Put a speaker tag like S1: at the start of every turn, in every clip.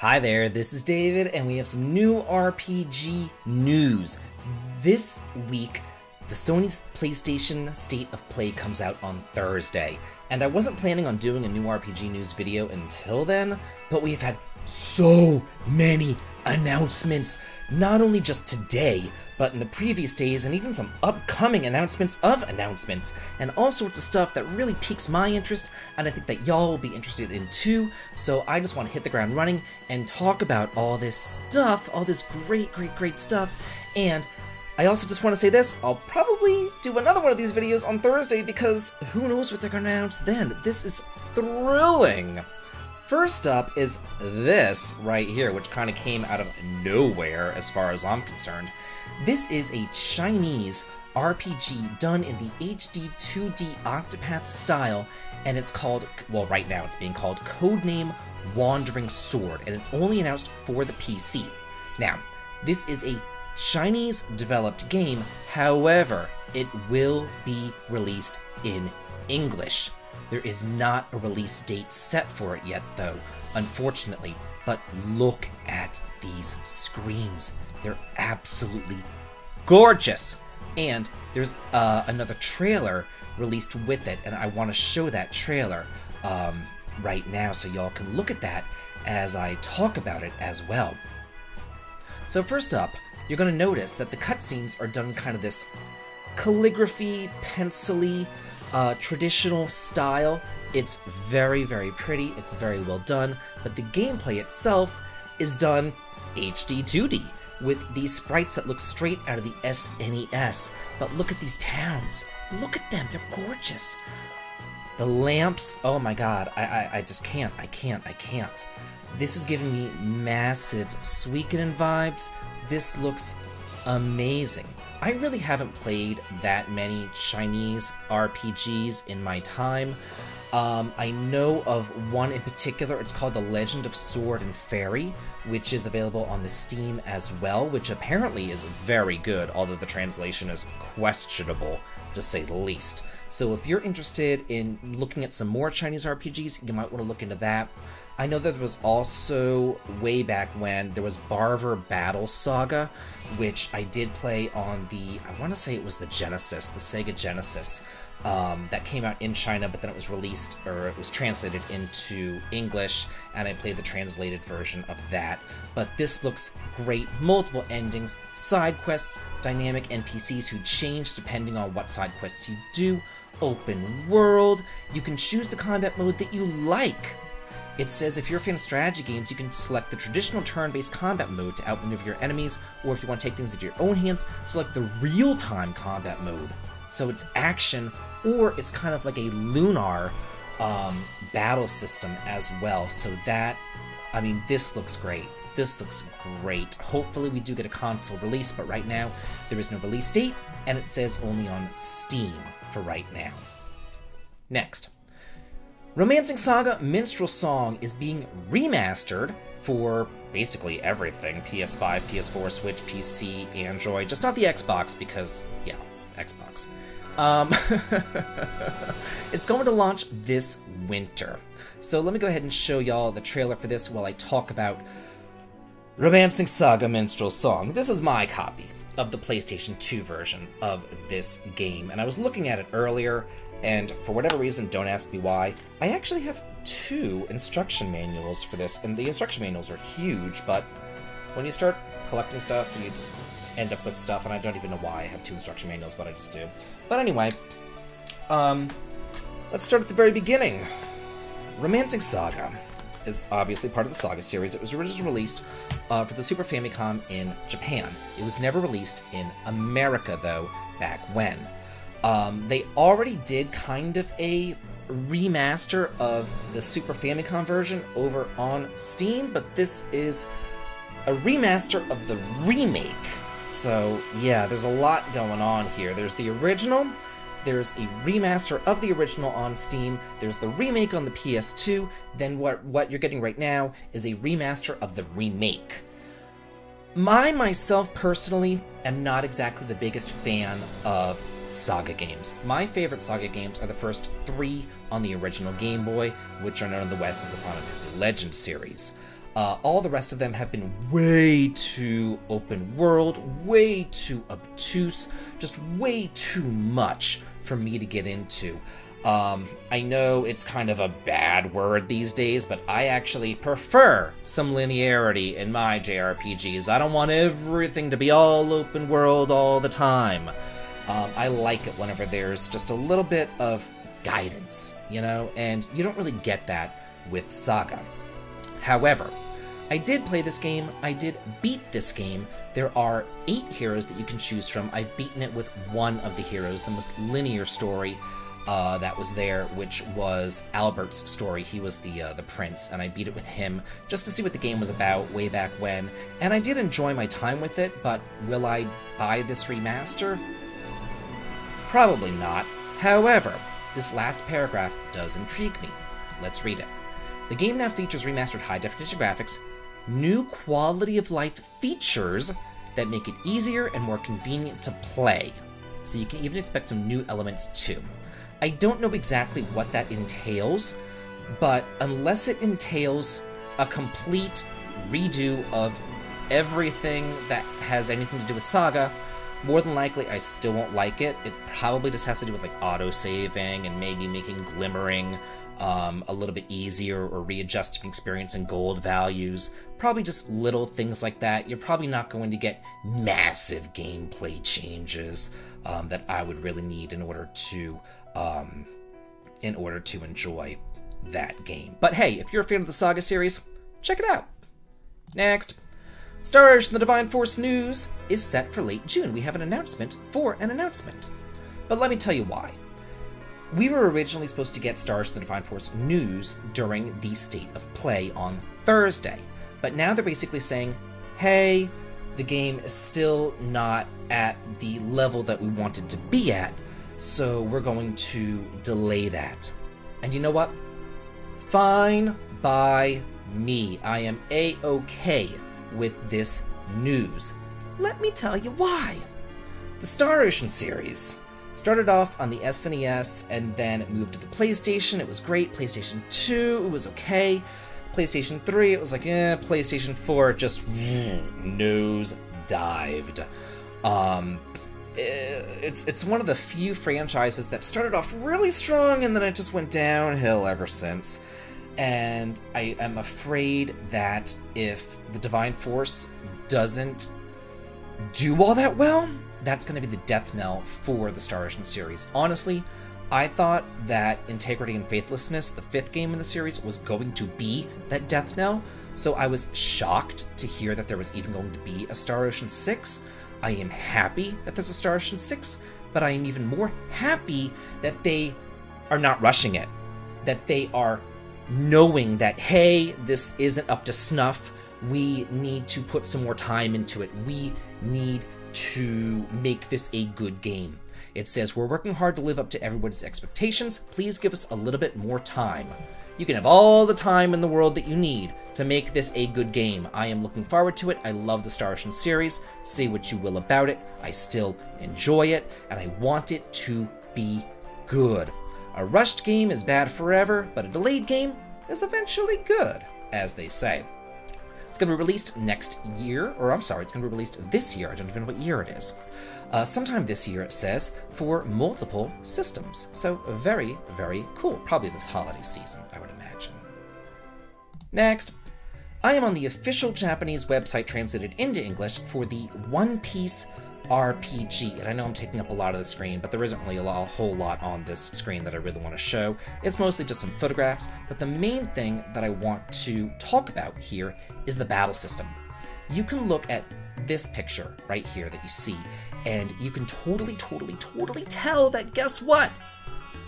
S1: Hi there, this is David, and we have some new RPG news. This week, the Sony's PlayStation State of Play comes out on Thursday, and I wasn't planning on doing a new RPG news video until then, but we've had so many announcements, not only just today, but in the previous days, and even some upcoming announcements of announcements, and all sorts of stuff that really piques my interest, and I think that y'all will be interested in too, so I just want to hit the ground running and talk about all this stuff, all this great stuff, and I also just want to say this, I'll probably do another one of these videos on Thursday, because who knows what they're going to announce then. This is thrilling! First up is this right here, which kind of came out of nowhere as far as I'm concerned. This is a Chinese RPG done in the HD 2D Octopath style, and it's called, well, right now it's being called Codename Wandering Sword, and it's only announced for the PC. Now, this is a Chinese developed game, however, it will be released in English. There is not a release date set for it yet, though, unfortunately, but look at these screens. They're absolutely gorgeous! And there's another trailer released with it, and I want to show that trailer right now so y'all can look at that as I talk about it as well. So first up, you're going to notice that the cutscenes are done in kind of this calligraphy, pencil-y, traditional style. It's very pretty, it's very well done, but the gameplay itself is done HD 2D, with these sprites that look straight out of the SNES. But look at these towns. Look at them, they're gorgeous. The lamps, oh my god, I just can't, I can't. This is giving me massive Suikoden vibes. This looks amazing. I really haven't played that many Chinese RPGs in my time. I know of one in particular, it's called The Legend of Sword and Fairy, which is available on the Steam as well, which apparently is very good, although the translation is questionable, to say the least. So if you're interested in looking at some more Chinese RPGs, you might want to look into that. I know that there was also, way back when, there was Barver Battle Saga, which I did play on the, I want to say it was the Genesis, the SaGa Genesis, that came out in China, but then it was released, or it was translated into English, and I played the translated version of that. But this looks great. Multiple endings, side quests, dynamic NPCs who change depending on what side quests you do, open world, you can choose the combat mode that you like. It says if you're a fan of strategy games, you can select the traditional turn-based combat mode to outmaneuver your enemies, or if you want to take things into your own hands, select the real-time combat mode. So it's action, or it's kind of like a lunar battle system as well. So that, I mean, this looks great. This looks great. Hopefully we do get a console release, but right now there is no release date, and it says only on Steam for right now. Next. Romancing Saga Minstrel Song is being remastered for basically everything. PS5, PS4, Switch, PC, Android, just not the Xbox because, yeah, Xbox. It's going to launch this winter. So let me go ahead and show y'all the trailer for this while I talk about Romancing Saga Minstrel Song. This is my copy of the PlayStation 2 version of this game, and I was looking at it earlier, and for whatever reason, don't ask me why, I actually have two instruction manuals for this, and the instruction manuals are huge, but when you start collecting stuff, you just end up with stuff, and I don't even know why I have two instruction manuals, but I just do. But anyway, let's start at the very beginning. Romancing Saga is obviously part of the Saga series. It was originally released for the Super Famicom in Japan. It was never released in America, though, back when. They already did kind of a remaster of the Super Famicom version over on Steam, but this is a remaster of the remake. So, yeah, there's a lot going on here. There's the original, there's a remaster of the original on Steam, there's the remake on the PS2, then what you're getting right now is a remaster of the remake. Myself, personally, am not exactly the biggest fan of Saga games. My favorite Saga games are the first three on the original Game Boy, which are known in the West as the Legend series. All the rest of them have been way too open world, way too obtuse, just way too much for me to get into. I know it's kind of a bad word these days, but I actually prefer some linearity in my JRPGs. I don't want everything to be all open world all the time. I like it whenever there's just a little bit of guidance, you know, and you don't really get that with SaGa. However, I did play this game, I did beat this game. There are 8 heroes that you can choose from. I've beaten it with one of the heroes, the most linear story that was there, which was Albert's story. He was the prince, and I beat it with him just to see what the game was about way back when. And I did enjoy my time with it, but will I buy this remaster? Probably not. However, this last paragraph does intrigue me. Let's read it. The game now features remastered high-definition graphics, new quality-of-life features that make it easier and more convenient to play. So you can even expect some new elements too. I don't know exactly what that entails, but unless it entails a complete redo of everything that has anything to do with SaGa, more than likely I still won't like it. It probably just has to do with like auto-saving and maybe making glimmering a little bit easier, or readjusting experience and gold values. Probably just little things like that. You're probably not going to get massive gameplay changes that I would really need in order to enjoy that game. But hey, if you're a fan of the SaGa series, check it out. Next, Star Ocean: The Divine Force news is set for late June. We have an announcement for an announcement. But let me tell you why. We were originally supposed to get Star Ocean: The Divine Force news during the State of Play on Thursday. But now they're basically saying, hey, the game is still not at the level that we wanted to be at, so we're going to delay that. And you know what? Fine by me. I am A-okay with this news. Let me tell you why. The Star Ocean series started off on the SNES and then moved to the PlayStation. It was great. PlayStation 2, it was okay. PlayStation 3, it was like, PlayStation 4 just nose dived. It's one of the few franchises that started off really strong and then it just went downhill ever since. And I am afraid that if the Divine Force doesn't do all that well, that's going to be the death knell for the Star Ocean series. Honestly, I thought that Integrity and Faithlessness, the 5th game in the series, was going to be that death knell, so I was shocked to hear that there was even going to be a Star Ocean 6. I am happy that there's a Star Ocean 6, but I am even more happy that they are not rushing it. That they are knowing that, hey, this isn't up to snuff, we need to put some more time into it, we need to make this a good game. It says, we're working hard to live up to everybody's expectations, please give us a little bit more time. You can have all the time in the world that you need to make this a good game. I am looking forward to it. I love the Star Ocean series. Say what you will about it, I still enjoy it, and I want it to be good. A rushed game is bad forever, but a delayed game is eventually good, as they say. It's going to be released next year, or I'm sorry, it's going to be released this year. I don't even know what year it is. Sometime this year, it says, for multiple systems. So very, very cool. Probably this holiday season, I would imagine. Next, I am on the official Japanese website translated into English for the One Piece RPG. And I know I'm taking up a lot of the screen, but there isn't really a whole lot on this screen that I really want to show. It's mostly just some photographs, but the main thing that I want to talk about here is the battle system. You can look at this picture right here that you see, and you can totally tell that, guess what?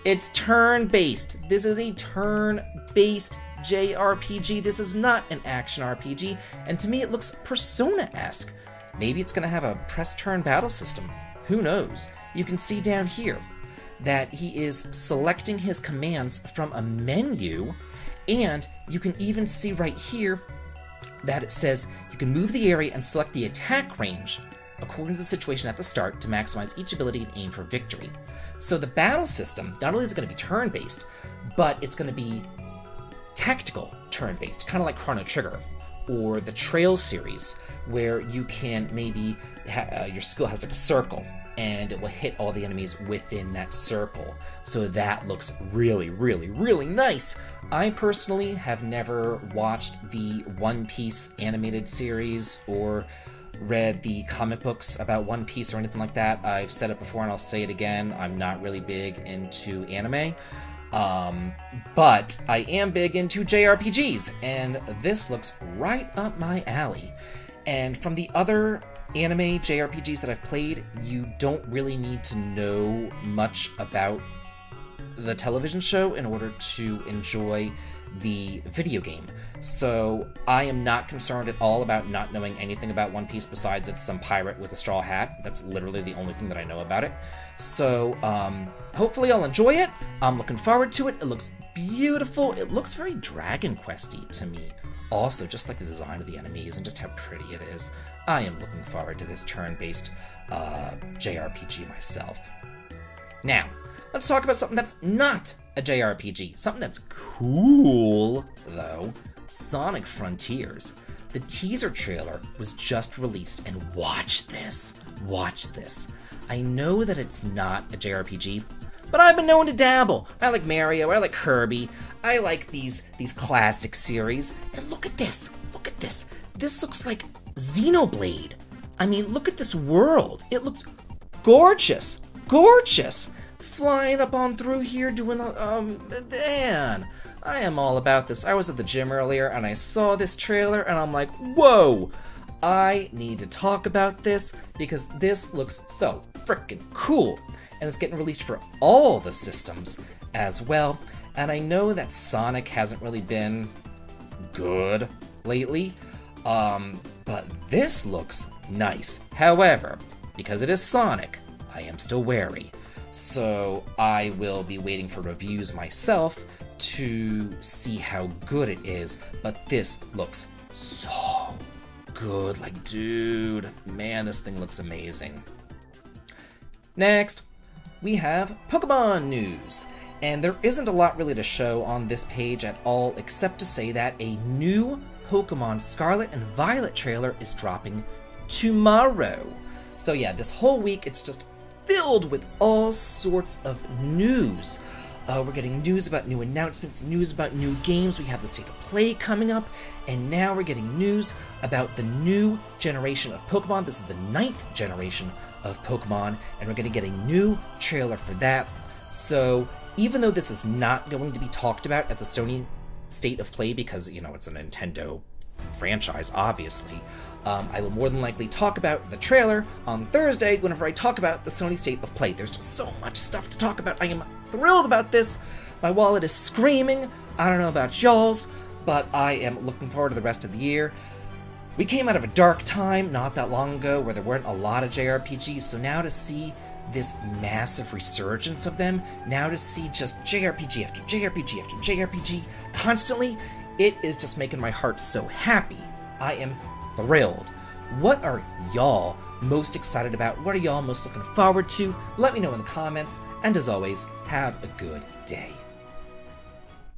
S1: It's turn-based. This is a turn-based JRPG. This is not an action RPG, and to me it looks Persona-esque. Maybe it's going to have a press-turn battle system. Who knows? You can see down here that he is selecting his commands from a menu, and you can even see right here that it says you can move the area and select the attack range according to the situation at the start to maximize each ability and aim for victory. So the battle system not only is going to be turn-based, but it's going to be tactical turn-based, kind of like Chrono Trigger, or the Trail series, where you can maybe, your skill has like a circle, and it will hit all the enemies within that circle. So that looks really, really, really nice. I personally have never watched the One Piece animated series or read the comic books about One Piece or anything like that. I've said it before and I'll say it again, I'm not really big into anime. But I am big into JRPGs, and this looks right up my alley. And from the other anime JRPGs that I've played, you don't really need to know much about the television show in order to enjoy the video game. So I am not concerned at all about not knowing anything about One Piece besides it's some pirate with a straw hat. That's literally the only thing that I know about it. So hopefully I'll enjoy it. I'm looking forward to it. It looks beautiful. It looks very Dragon Quest-y to me. Also, just like the design of the enemies and just how pretty it is. I am looking forward to this turn-based JRPG myself. Now, let's talk about something that's not a JRPG. Something that's cool, though. Sonic Frontiers. The teaser trailer was just released, and watch this. Watch this. I know that it's not a JRPG, but I've been known to dabble. I like Mario, I like Kirby, I like these classic series. And look at this. Look at this. This looks like Xenoblade. I mean, look at this world. It looks gorgeous. Gorgeous. Flying up on through here doing, man, I am all about this. I was at the gym earlier and I saw this trailer and I'm like, whoa, I need to talk about this because this looks so freaking cool. And it's getting released for all the systems as well. And I know that Sonic hasn't really been good lately, but this looks nice. However, because it is Sonic, I am still wary. So I will be waiting for reviews myself to see how good it is, but this looks so good. Like, dude, man, this thing looks amazing. Next, we have Pokemon news. And there isn't a lot really to show on this page at all, except to say that a new Pokemon Scarlet and Violet trailer is dropping tomorrow. So yeah, this whole week it's just filled with all sorts of news. We're getting news about new announcements, news about new games. We have the State of Play coming up, and now we're getting news about the new generation of Pokemon. This is the 9th generation of Pokemon, and we're going to get a new trailer for that. So even though this is not going to be talked about at the Sony State of Play because, you know, it's a Nintendo franchise, obviously, I will more than likely talk about the trailer on Thursday whenever I talk about the Sony State of Play. There's just so much stuff to talk about. I am thrilled about this. My wallet is screaming. I don't know about y'all's, but I am looking forward to the rest of the year. We came out of a dark time not that long ago where there weren't a lot of JRPGs, so now to see this massive resurgence of them, now to see just JRPG after JRPG after JRPG constantly, it is just making my heart so happy. I am thrilled. What are y'all most excited about? What are y'all most looking forward to? Let me know in the comments, and as always, have a good day.